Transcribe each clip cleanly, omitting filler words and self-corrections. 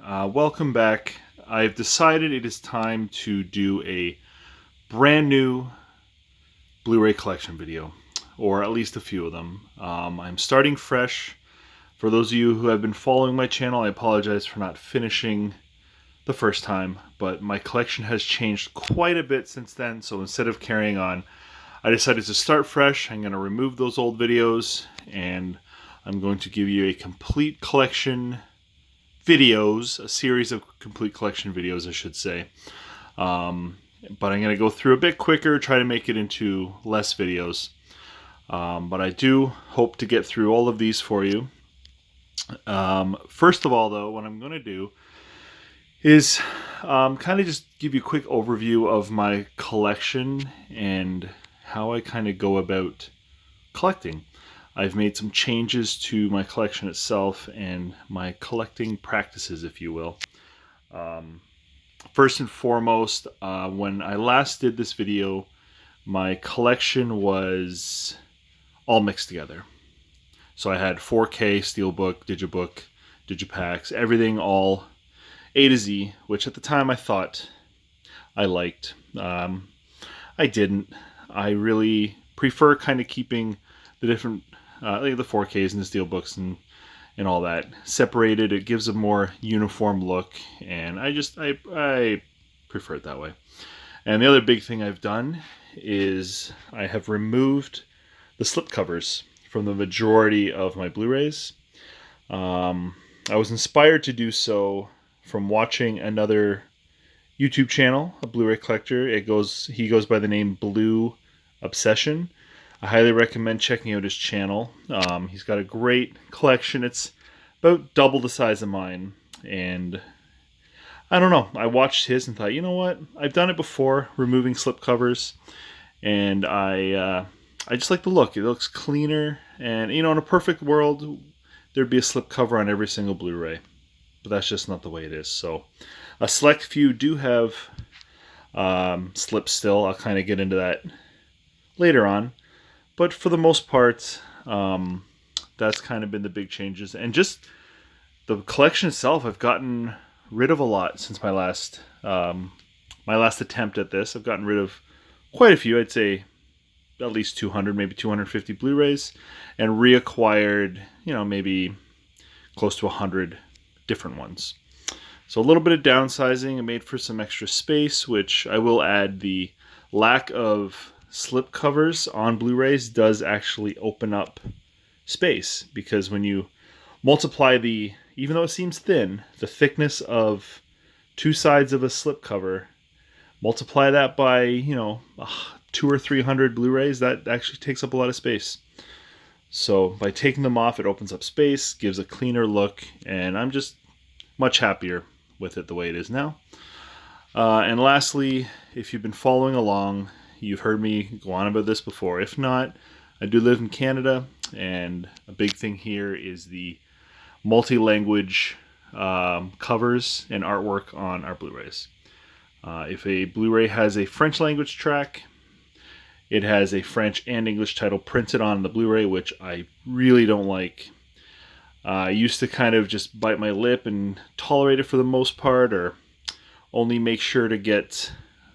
Welcome back. I've decided it is time to do a brand new Blu-ray collection video, or at least a few of them. I'm starting fresh. For those of you who have been following my channel, I apologize for not finishing the first time, but my collection has changed quite a bit since then, so instead of carrying on, I decided to start fresh. I'm going to remove those old videos, and I'm going to give you a complete collection videos, a series of complete collection videos, I should say. But I'm going to go through a bit quicker, try to make it into less videos. But I do hope to get through all of these for you. First of all, though, what I'm going to do is kind of just give you a quick overview of my collection and how I kind of go about collecting. I've made some changes to my collection itself and my collecting practices, if you will. First and foremost, when I last did this video, my collection was all mixed together. So I had 4K, Steelbook, Digibook, Digipacks, everything all A to Z, which at the time I thought I liked. I didn't. I really prefer kind of keeping the different like the 4Ks and the Steelbooks and all that separated. It gives a more uniform look, and I prefer it that way. And the other big thing I've done is I have removed the slipcovers from the majority of my Blu-rays. I was inspired to do so from watching another YouTube channel, a Blu-ray collector. He goes by the name Blue Obsession. I highly recommend checking out his channel. He's got a great collection. It's about double the size of mine, and I don't know. I watched his and thought, you know what? I've done it before, removing slipcovers, and I just like the look. It looks cleaner, and in a perfect world, there'd be a slipcover on every single Blu-ray, but that's just not the way it is. So, a select few do have slips still. I'll kind of get into that later on. But for the most part, that's kind of been the big changes. And just the collection itself, I've gotten rid of a lot since my last attempt at this. I've gotten rid of quite a few. I'd say at least 200, maybe 250 Blu-rays, and reacquired, maybe close to 100 different ones. So a little bit of downsizing. I made for some extra space, which I will add. The lack of slip covers on Blu-rays does actually open up space, because when you multiply even though it seems thin, the thickness of two sides of a slip cover, multiply that by 200 or 300 Blu-rays, that actually takes up a lot of space. So by taking them off, it opens up space, gives a cleaner look, and I'm just much happier with it the way it is now. And lastly, if you've been following along, you've heard me go on about this before. If not, I do live in Canada, and a big thing here is the multi-language covers and artwork on our Blu-rays. If a Blu-ray has a French language track, it has a French and English title printed on the Blu-ray, which I really don't like. I used to kind of just bite my lip and tolerate it for the most part, or only make sure to get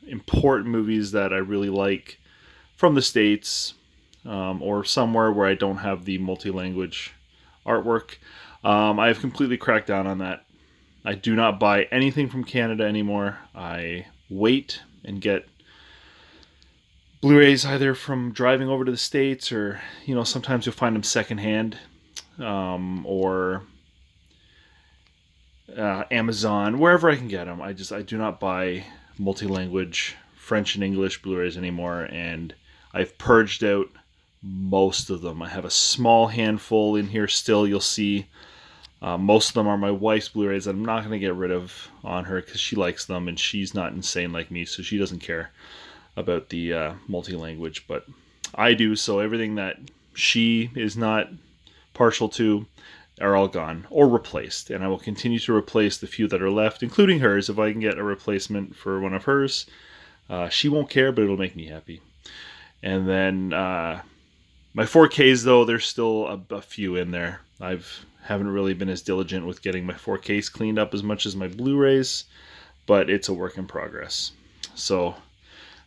important movies that I really like from the States, or somewhere where I don't have the multi-language artwork. I've completely cracked down on that. I do not buy anything from Canada anymore. I wait and get Blu-rays either from driving over to the States, or sometimes you'll find them secondhand, or Amazon, wherever I can get them. I do not buy multi-language French and English Blu-rays anymore, and I've purged out most of them. I have a small handful in here still, you'll see. Most of them are my wife's Blu-rays that I'm not going to get rid of on her, because she likes them, and she's not insane like me, so she doesn't care about the multi-language, but I do. So everything that she is not partial to are all gone or replaced, and I will continue to replace the few that are left, including hers. If I can get a replacement for one of hers, she won't care, but it'll make me happy. And then my 4Ks, though, there's still a few in there. I've Haven't really been as diligent with getting my 4Ks cleaned up as much as my Blu-rays, but it's a work in progress. So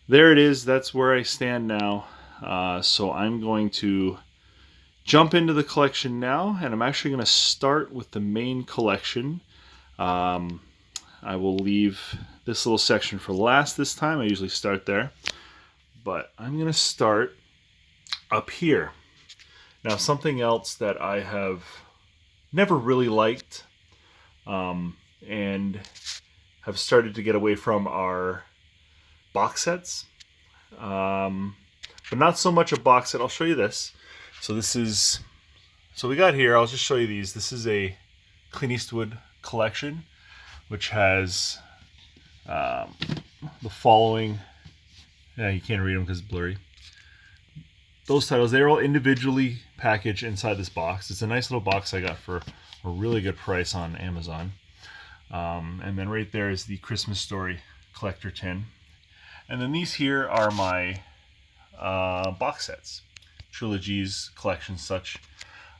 there it is. That's where I stand now. So I'm going to jump into the collection now, and I'm actually going to start with the main collection. I will leave this little section for last this time. I usually start there, but I'm going to start up here. Now, something else that I have never really liked and have started to get away from are box sets, but not so much a box set. I'll show you this. So we got here, I'll just show you these. This is a Clint Eastwood collection, which has the following. Yeah, you can't read them because it's blurry. Those titles, they're all individually packaged inside this box. It's a nice little box I got for a really good price on Amazon. And then right there is the Christmas Story collector tin. And then these here are my box sets, trilogies, collections, such.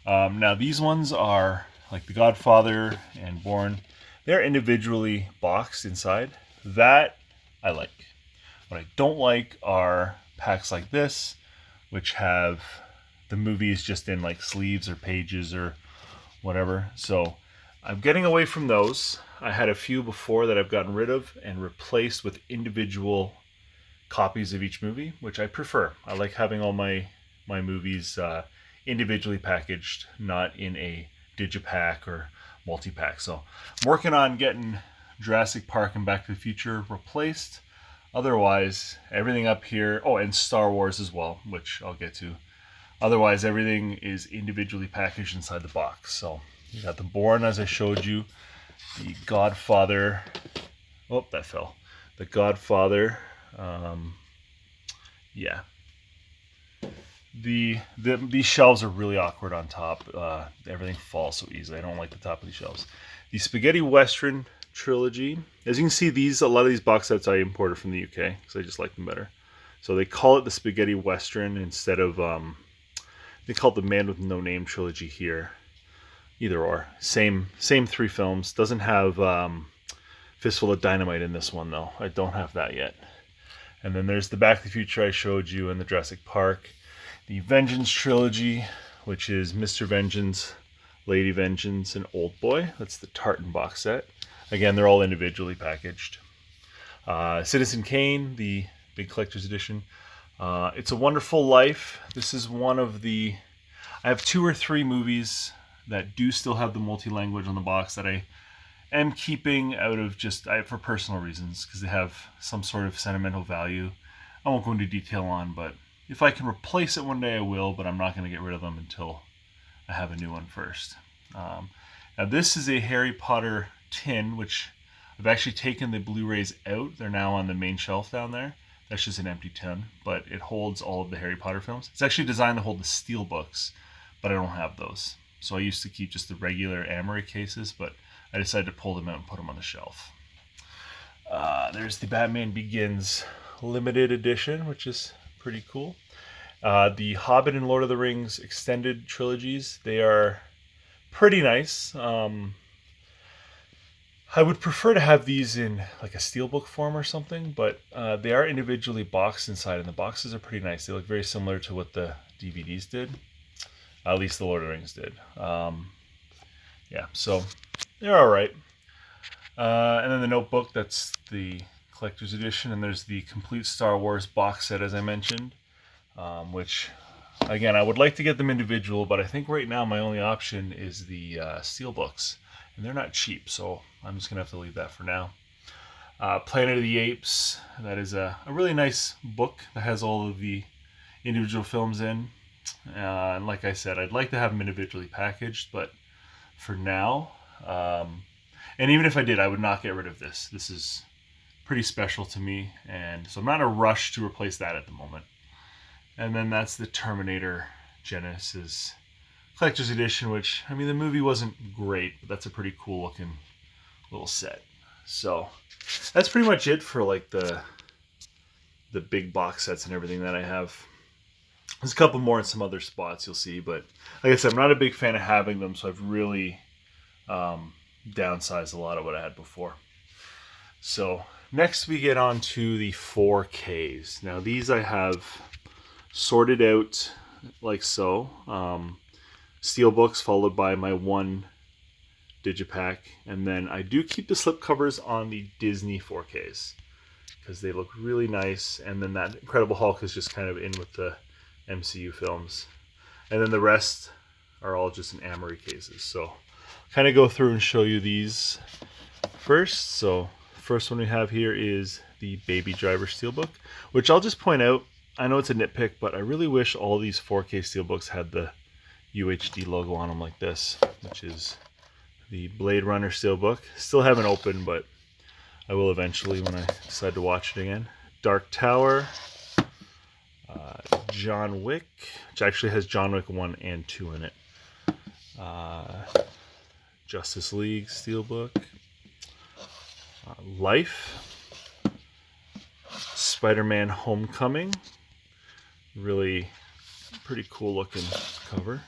Now these ones are like The Godfather and Bourne. They're individually boxed inside. That I like. What I don't like are packs like this, which have the movies just in like sleeves or pages or whatever. So I'm getting away from those. I had a few before that I've gotten rid of and replaced with individual copies of each movie, which I prefer. I like having all my movies individually packaged, not in a digipack or multi-pack. So I'm working on getting Jurassic Park and Back to the Future replaced. Otherwise, everything up here, oh, and Star Wars as well, which I'll get to. Otherwise, everything is individually packaged inside the box. So you got the Bourne, as I showed you, the Godfather. Oh, that fell. The Godfather. Yeah. These shelves are really awkward on top. Everything falls so easily. I don't like the top of these shelves. The Spaghetti Western trilogy. As you can see, a lot of these box sets I imported from the UK because I just like them better. So they call it the Spaghetti Western instead of they call it the Man with No Name trilogy here. Either or, same 3 films. Doesn't have Fistful of Dynamite in this one though. I don't have that yet. And then there's the Back to the Future I showed you and the Jurassic Park. The Vengeance trilogy, which is Mr. Vengeance, Lady Vengeance, and Old Boy. That's the Tartan box set. Again, they're all individually packaged. Citizen Kane, the big collector's edition. It's a Wonderful Life. This is one of the... I have 2 or 3 movies that do still have the multi-language on the box that I am keeping out of just for personal reasons, because they have some sort of sentimental value. I won't go into detail on, but if I can replace it one day, I will, but I'm not going to get rid of them until I have a new one first. Now this is a Harry Potter tin, which I've actually taken the Blu-rays out. They're now on the main shelf down there. That's just an empty tin, but it holds all of the Harry Potter films. It's actually designed to hold the Steelbooks, but I don't have those. So I used to keep just the regular Amory cases, but I decided to pull them out and put them on the shelf. There's the Batman Begins limited edition, which is pretty cool. The Hobbit and Lord of the Rings extended trilogies, they are pretty nice. I would prefer to have these in like a steelbook form or something, but they are individually boxed inside, and the boxes are pretty nice. They look very similar to what the DVDs did. At least the Lord of the Rings did. Yeah, so they're all right. And then the Notebook, that's the collector's edition, and there's the complete Star Wars box set, as I mentioned, which, again, I would like to get them individual, but I think right now my only option is the steelbooks, and they're not cheap, so I'm just going to have to leave that for now. Planet of the Apes, that is a really nice book that has all of the individual films in. And like I said, I'd like to have them individually packaged, but for now, and even if I did, I would not get rid of this. This is pretty special to me, and so I'm not in a rush to replace that at the moment. And then that's the Terminator Genesis Collector's Edition, which, I mean, the movie wasn't great, but that's a pretty cool looking little set. So that's pretty much it for like the big box sets and everything that I have. There's a couple more in some other spots you'll see, but like I said, I'm not a big fan of having them, so I've really downsized a lot of what I had before. So next we get on to the 4Ks. Now these I have sorted out like so. Steelbooks followed by my one digipack, and then I do keep the slipcovers on the Disney 4Ks because they look really nice, and then that Incredible Hulk is just kind of in with the MCU films, and then the rest are all just in Amory cases. So kind of go through and show you these first. So first one we have here is the Baby Driver Steelbook, which I'll just point out, I know it's a nitpick, but I really wish all these 4K Steelbooks had the UHD logo on them like this, which is the Blade Runner Steelbook. Still haven't opened, but I will eventually when I decide to watch it again. Dark Tower, John Wick, which actually has John Wick 1 and 2 in it. Justice League Steelbook. Life. Spider-Man Homecoming. Really pretty cool looking cover.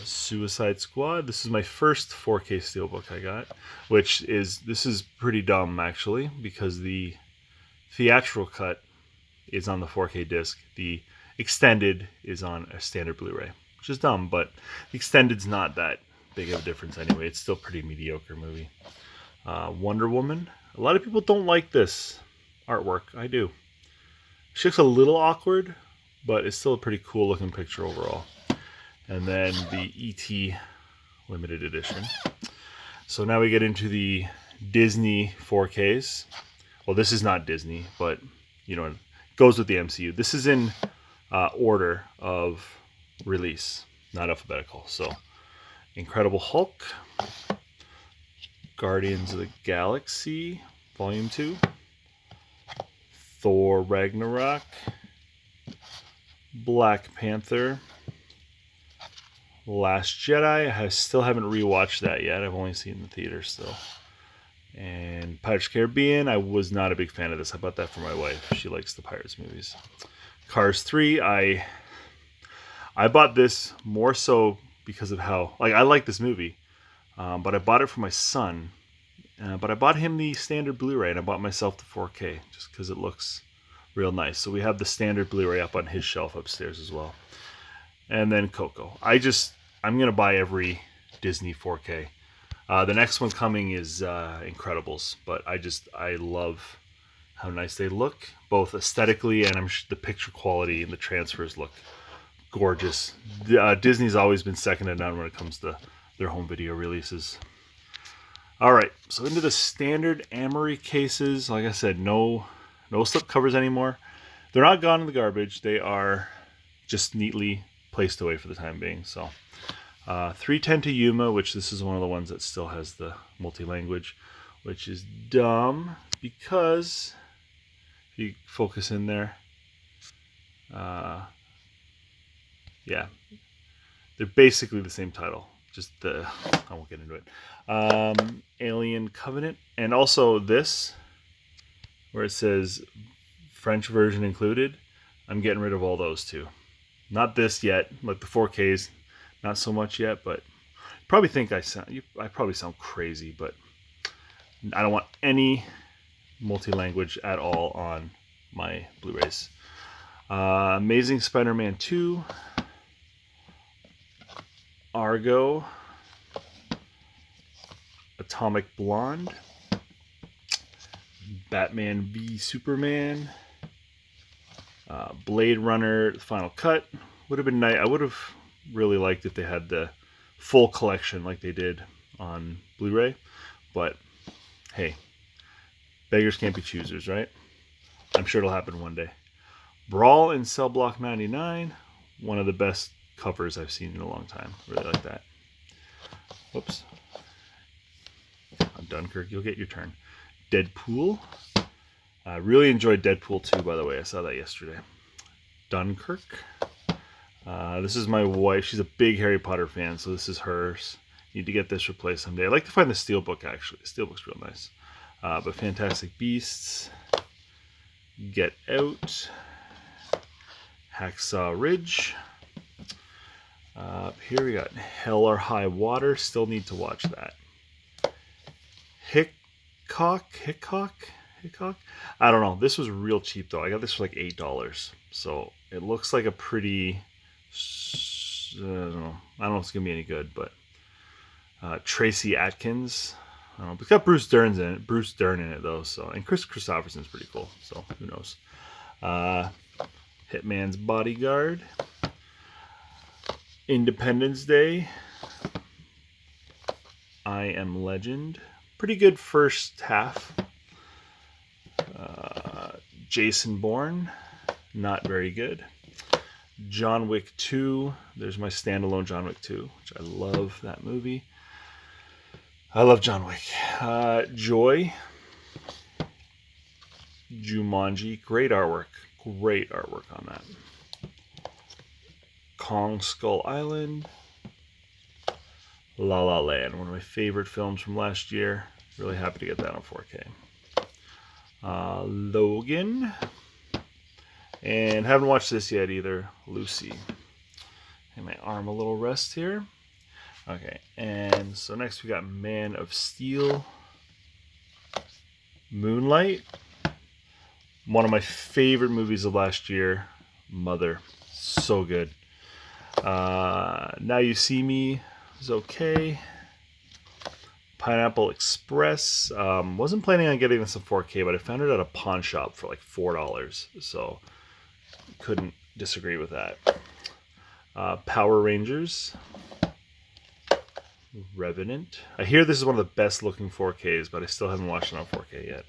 Suicide Squad. This is my first 4K Steelbook I got, this is pretty dumb actually, because the theatrical cut is on the 4K disc. The extended is on a standard Blu-ray, which is dumb, but the extended's not that big of a difference anyway. It's still a pretty mediocre movie. Wonder Woman. A lot of people don't like this artwork. I do. She looks a little awkward, but it's still a pretty cool looking picture overall. And then the E.T. limited edition. So now we get into the Disney 4Ks. Well, this is not Disney, but you know, it goes with the MCU. This is in order of release, not alphabetical. So Incredible Hulk, Guardians of the Galaxy Volume 2, Thor Ragnarok, Black Panther, Last Jedi. I still haven't rewatched that yet. I've only seen the theater still. And Pirates of the Caribbean. I was not a big fan of this. I bought that for my wife. She likes the Pirates movies. Cars 3. I bought this more so because of how, I like this movie, but I bought it for my son. But I bought him the standard Blu-ray, and I bought myself the 4K just because it looks real nice. So we have the standard Blu-ray up on his shelf upstairs as well. And then Coco. I'm going to buy every Disney 4K. The next one coming is Incredibles, but I love how nice they look, both aesthetically and the picture quality and the transfers look gorgeous. Disney's always been second to none when it comes to their home video releases. Alright, so into the standard Amory cases. Like I said, no slip covers anymore. They're not gone in the garbage. They are just neatly placed away for the time being. So 310 to Yuma, which this is one of the ones that still has the multi-language, which is dumb because if you focus in there, yeah, they're basically the same title. I won't get into it. Alien Covenant, and also this, where it says French version included. I'm getting rid of all those too. Not this yet, like the 4Ks, not so much yet, but you probably think I probably sound crazy, but I don't want any multi-language at all on my Blu-rays. Amazing Spider-Man 2, Argo, Atomic Blonde, Batman v Superman, Blade Runner, the Final Cut. Would have been nice. I would have really liked if they had the full collection like they did on Blu-ray, but hey, beggars can't be choosers, right? I'm sure it'll happen one day. Brawl in Cell Block 99, one of the best covers I've seen in a long time. Really like that. Whoops. On Dunkirk, you'll get your turn. Deadpool. I really enjoyed Deadpool 2, by the way. I saw that yesterday. Dunkirk. This is my wife. She's a big Harry Potter fan, so this is hers. Need to get this replaced someday. I'd like to find the Steelbook, actually. The Steelbook's real nice. But Fantastic Beasts. Get Out. Hacksaw Ridge. Here we got Hell or High Water. Still need to watch that. Hickok. I don't know. This was real cheap though. I got this for like $8. So it looks like a pretty. I don't know if it's gonna be any good, but Tracy Atkins. I don't know. It's got Bruce Dern in it though. So, and Chris Christopherson's pretty cool. So who knows? Hitman's Bodyguard. Independence Day. I Am Legend. Pretty good first half. Jason Bourne. Not very good. John Wick 2. There's my standalone John Wick 2, which I love that movie. I love John Wick. Joy. Jumanji. Great artwork. Great artwork on that. Kong Skull Island. La La Land. One of my favorite films from last year. Really happy to get that on 4K. Logan. And haven't watched this yet either. Lucy. And my arm a little rest here. Okay, and so next we got Man of Steel. Moonlight. One of my favorite movies of last year. Mother. So good. Now You See Me is okay. Pineapple Express. Wasn't planning on getting this in 4K, but I found it at a pawn shop for like $4. So couldn't disagree with that. Power Rangers. Revenant. I hear this is one of the best looking 4Ks, but I still haven't watched it on 4K yet.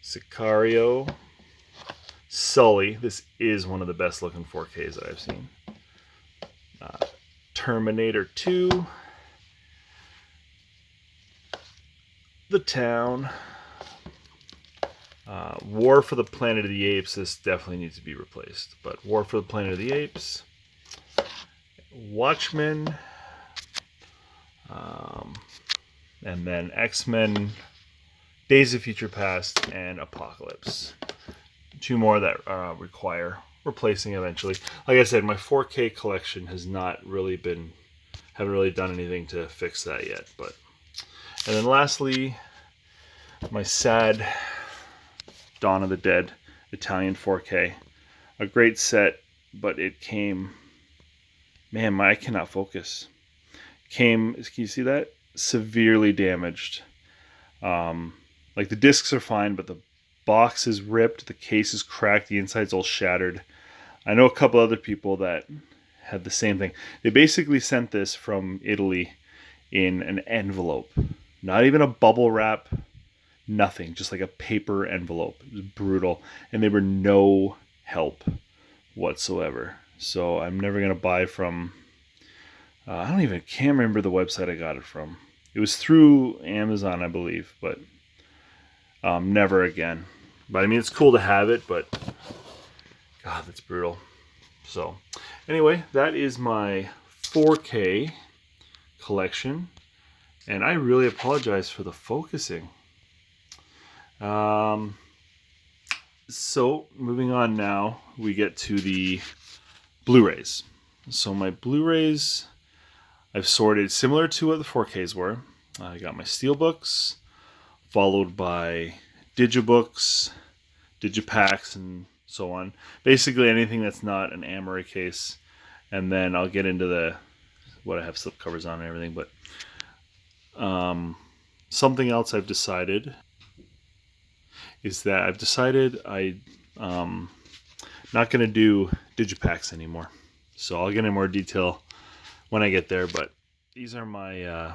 Sicario. Sully. This is one of the best looking 4Ks that I've seen. Terminator 2. The Town. War for the Planet of the Apes. This definitely needs to be replaced. But War for the Planet of the Apes. Watchmen. And then X-Men, Days of Future Past, and Apocalypse. Two more that require replacing eventually. Like I said, my 4K collection has not really been, haven't really done anything to fix that yet. But, and then lastly, my sad Dawn of the Dead Italian 4K. A great set, but it came, man, I cannot focus. Can you see that? Severely damaged. Like the discs are fine, but the box is ripped, the case is cracked, the inside's all shattered. I know a couple other people that had the same thing. They basically sent this from Italy in an envelope. Not even a bubble wrap, nothing. Just like a paper envelope. It was brutal. And they were no help whatsoever. So I'm never going to buy from... can't remember the website I got it from. It was through Amazon, I believe, but never again. But I mean, it's cool to have it, but God, that's brutal. So anyway, that is my 4K collection, and I really apologize for the focusing. So moving on now, we get to the Blu-rays. So my Blu-rays, I've sorted similar to what the 4Ks were. I got my Steelbooks, followed by Digibooks, Digipacks, and so on. Basically anything that's not an Amory case. And then I'll get into what I have slipcovers on and everything. But something else I've decided is that I'm not going to do Digipacks anymore. So I'll get into more detail when I get there, but these are my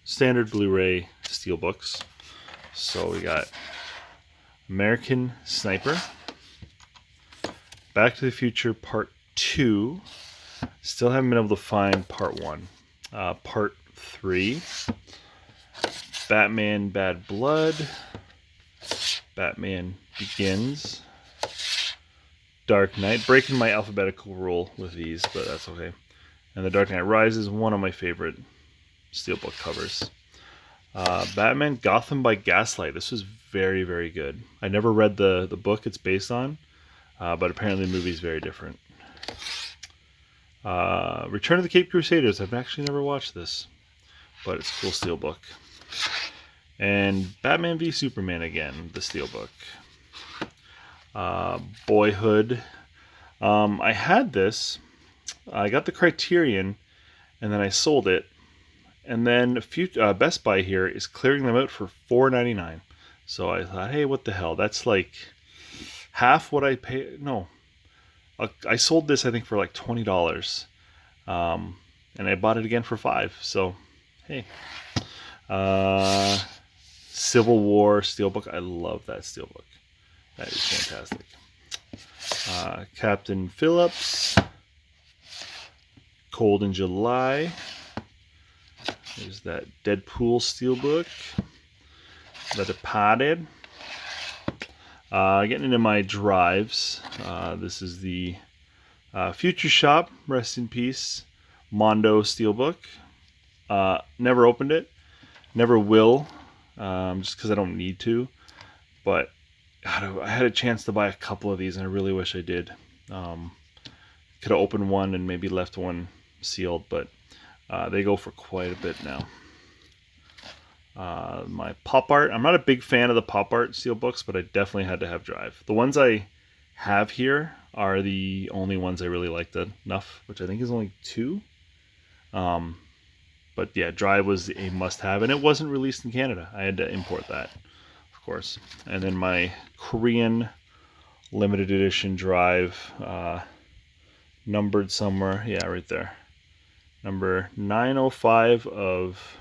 standard Blu-ray Steelbooks. So we got American Sniper, Back to the Future Part 2. Still haven't been able to find Part 1. Part 3. Batman Bad Blood. Batman Begins. Dark Knight. Breaking my alphabetical rule with these, but that's okay. And The Dark Knight Rises, one of my favorite Steelbook covers. Batman Gotham by Gaslight. This was very, very good. I never read the book it's based on. but apparently the movie is very different. Return of the Cape Crusaders. I've actually never watched this, but it's a cool steelbook. And Batman v Superman again, the steelbook. Boyhood. I had this. I got the Criterion, and then I sold it. And then Best Buy here is clearing them out for $4.99. So I thought, hey, what the hell? That's like half what I paid. No, I sold this I think for like $20, and I bought it again for $5. So hey, Civil War steelbook. I love that steelbook. That is fantastic. Captain Phillips. Cold in July. There's that Deadpool steelbook. The Departed. Getting into my drives. This is the Future Shop, rest in peace, Mondo steelbook. Never opened it. Never will, just because I don't need to. But God, I had a chance to buy a couple of these, and I really wish I did. Could have opened one and maybe left one sealed, but they go for quite a bit now. My pop art. I'm not a big fan of the pop art steelbooks, but I definitely had to have Drive. The ones I have here are the only ones I really liked enough, which I think is only 2. But yeah, Drive was a must-have, and it wasn't released in Canada. I had to import that, of course. And then my Korean limited edition Drive, numbered somewhere. Yeah, right there. Number 905 of...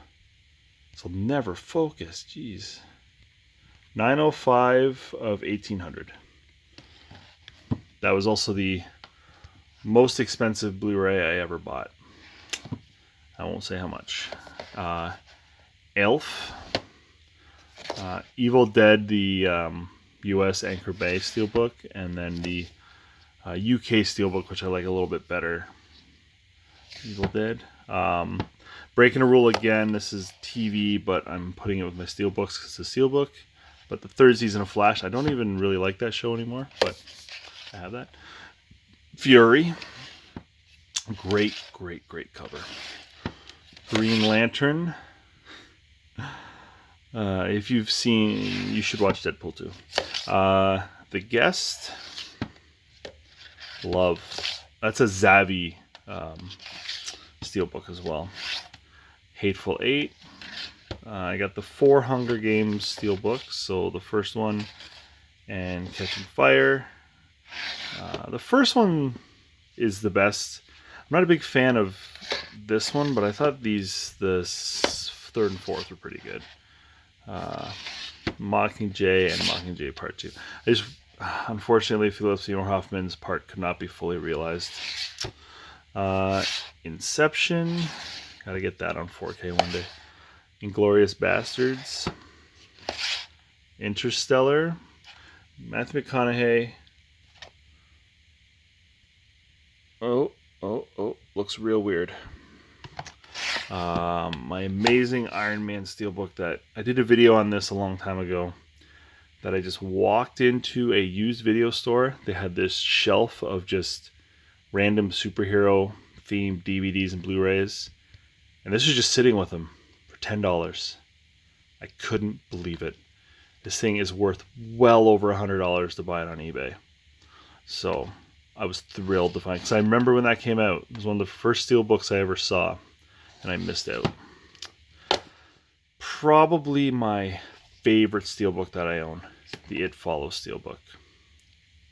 This will never focus. Jeez. 905 of 1800. That was also the most expensive Blu-ray I ever bought. I won't say how much. Elf. Evil Dead, the US Anchor Bay steelbook, and then the UK steelbook, which I like a little bit better. Evil Dead. Breaking a rule again. This is TV, but I'm putting it with my steelbooks because it's a steelbook. But the 3rd season of Flash, I don't even really like that show anymore, but I have that. Fury. Great, great, great cover. Green Lantern. If you've seen, you should watch Deadpool 2. The Guest. Love. That's a Zavi steelbook as well. Hateful Eight. I got the 4 Hunger Games steelbooks. So the first one and Catching Fire. The first one is the best. I'm not a big fan of this one, but I thought the 3rd and 4th were pretty good. Mockingjay and Mockingjay Part 2. Unfortunately, Philip Seymour Hoffman's part could not be fully realized. Inception. Gotta get that on 4K one day. Inglourious Bastards. Interstellar. Matthew McConaughey. Oh, looks real weird. My Amazing Iron Man steelbook that I did a video on this a long time ago, that I just walked into a used video store. They had this shelf of just random superhero themed DVDs and Blu-rays, and this was just sitting with them for $10. I couldn't believe it. This thing is worth well over $100 to buy it on eBay. So I was thrilled to find, because I remember when that came out. It was one of the first steelbooks I ever saw, and I missed out. Probably my favorite steelbook that I own, the It Follows steelbook.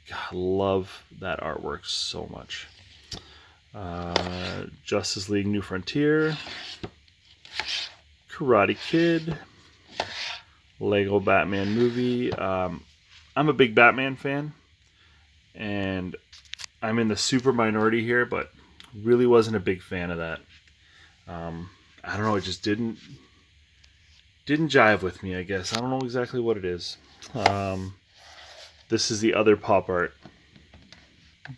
God, I love that artwork so much. Justice League New Frontier. Karate Kid. Lego Batman movie. I'm a big Batman fan, and I'm in the super minority here, but really wasn't a big fan of that. I don't know, it just didn't jive with me, I guess. I don't know exactly what it is. This is the other pop art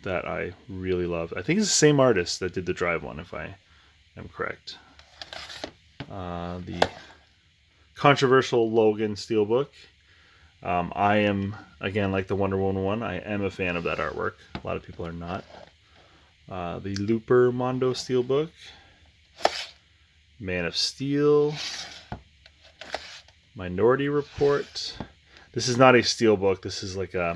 that I really love. I think it's the same artist that did the Drive one, if I am correct. The controversial Logan steelbook. I am, again, like the Wonder Woman one, I am a fan of that artwork. A lot of people are not. The Looper Mondo Steelbook, Man of Steel, Minority Report. This is not a Steelbook, this is like a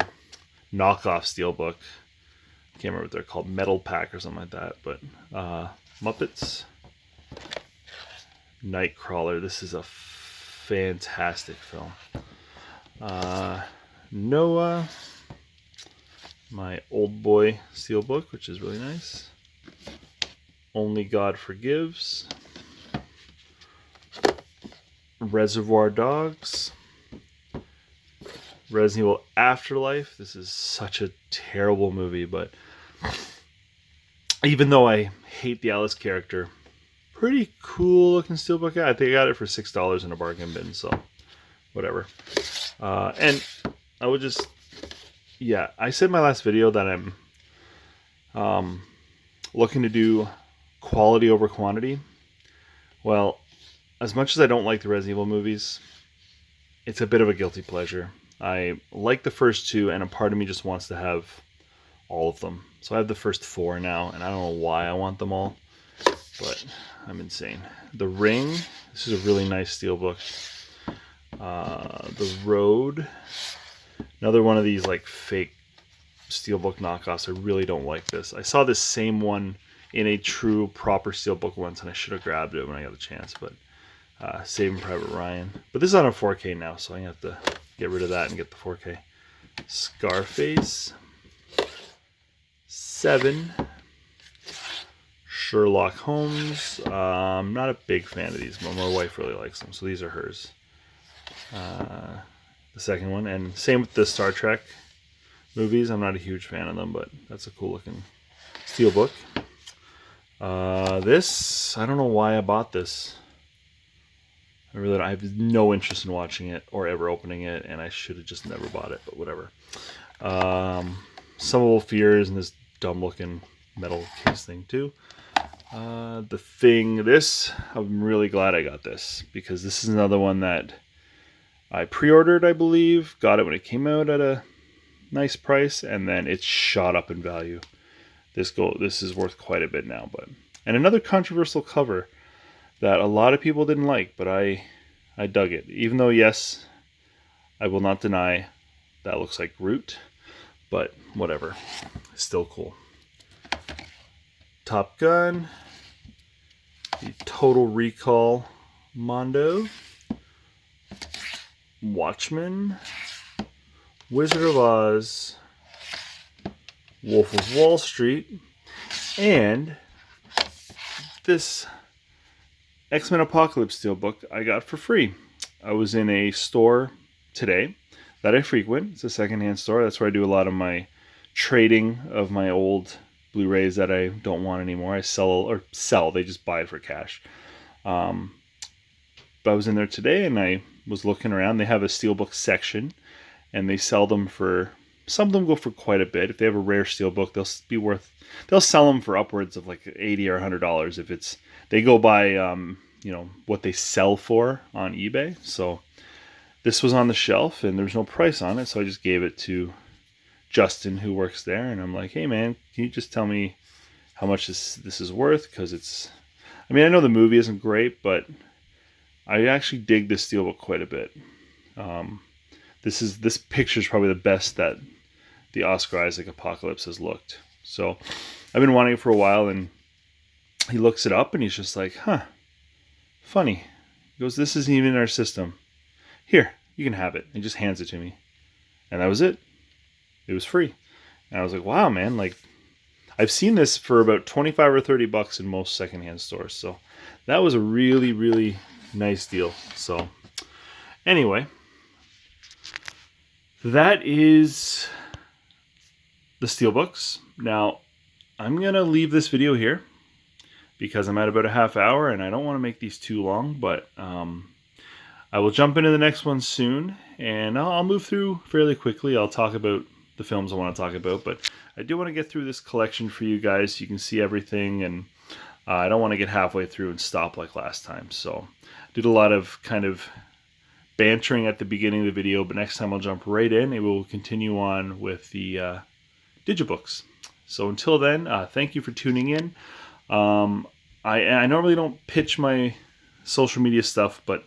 knockoff Steelbook. I can't remember what they're called, Metal Pack or something like that, but Muppets. Nightcrawler, this is a fantastic film. Noah, my Old Boy Steelbook, which is really nice. Only God Forgives. Reservoir Dogs. Resident Evil Afterlife. This is such a terrible movie, but even though I hate the Alice character, pretty cool looking Steelbook. I think I got it for $6 in a bargain bin, so whatever. And I would just, yeah, I said in my last video that I'm looking to do quality over quantity. Well, as much as I don't like the Resident Evil movies, it's a bit of a guilty pleasure. I like the first two, and a part of me just wants to have all of them. So I have the first 4 now, and I don't know why I want them all, but I'm insane. The Ring, this is a really nice Steelbook. The Road, another one of these like fake Steelbook knockoffs. I really don't like this. I saw this same one in a true proper Steelbook once, and I should have grabbed it when I got the chance, but Saving Private Ryan. But this is on a 4K now, so I have to get rid of that and get the 4K. Scarface, 7, Sherlock Holmes. I'm not a big fan of these, but my wife really likes them, so these are hers. The second one, and same with the Star Trek movies. I'm not a huge fan of them, but that's a cool looking Steelbook. This, I don't know why I bought this. I have no interest in watching it or ever opening it, and I should have just never bought it, but whatever. Some Old Fears and this dumb looking metal case thing too. The Thing, this, I'm really glad I got this, because this is another one that I pre-ordered, I believe, got it when it came out at a nice price, and then it shot up in value. This is worth quite a bit now, and another controversial cover that a lot of people didn't like, but I dug it. Even though, yes, I will not deny that looks like Groot, but whatever, it's still cool. Top Gun, the Total Recall Mondo, Watchmen, Wizard of Oz, Wolf of Wall Street, and this X-Men Apocalypse Steelbook I got for free. I was in a store today that I frequent. It's a secondhand store. That's where I do a lot of my trading of my old Blu-rays that I don't want anymore. I sell, they just buy it for cash. But I was in there today and I was looking around. They have a Steelbook section and they sell them for, some of them go for quite a bit. If they have a rare Steelbook, they'll sell them for upwards of like $80 or $100 if it's, they go by, what they sell for on eBay. So this was on the shelf and there's no price on it. So I just gave it to Justin, who works there. And I'm like, hey man, can you just tell me how much this is worth? Because it's, I mean, I know the movie isn't great, but I actually dig this Steelbook quite a bit. This picture is probably the best that the Oscar Isaac Apocalypse has looked. So I've been wanting it for a while, and he looks it up and he's just like, huh, funny. He goes, this isn't even in our system. Here, you can have it. And he just hands it to me. And that was it. It was free. And I was like, wow, man, like, I've seen this for about 25 or 30 bucks in most secondhand stores. So that was a really, really nice deal. So anyway, that is the Steelbooks. Now, I'm going to leave this video here because I'm at about a half hour and I don't want to make these too long, but I will jump into the next one soon, and I'll move through fairly quickly. I'll talk about the films I want to talk about, but I do want to get through this collection for you guys so you can see everything, and I don't want to get halfway through and stop like last time. So I did a lot of kind of bantering at the beginning of the video, but next time I'll jump right in and we'll continue on with the digibooks. So until then, thank you for tuning in. I normally don't pitch my social media stuff, but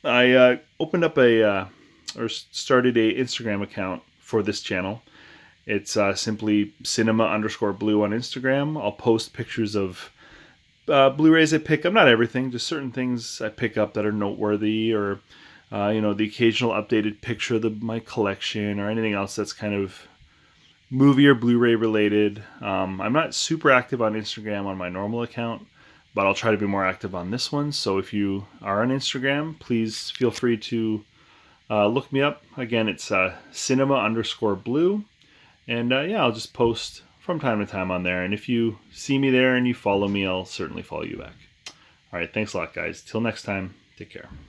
I opened up or started a Instagram account for this channel. It's simply cinema_blue on Instagram. I'll post pictures of Blu-rays I pick up, not everything, just certain things I pick up that are noteworthy, or the occasional updated picture of my collection, or anything else that's kind of movie or Blu-ray related. I'm not super active on Instagram on my normal account, but I'll try to be more active on this one. So if you are on Instagram, please feel free to look me up. Again, it's cinema_blue. And yeah, I'll just post from time to time on there. And if you see me there and you follow me, I'll certainly follow you back. All right, thanks a lot, guys. Till next time, take care.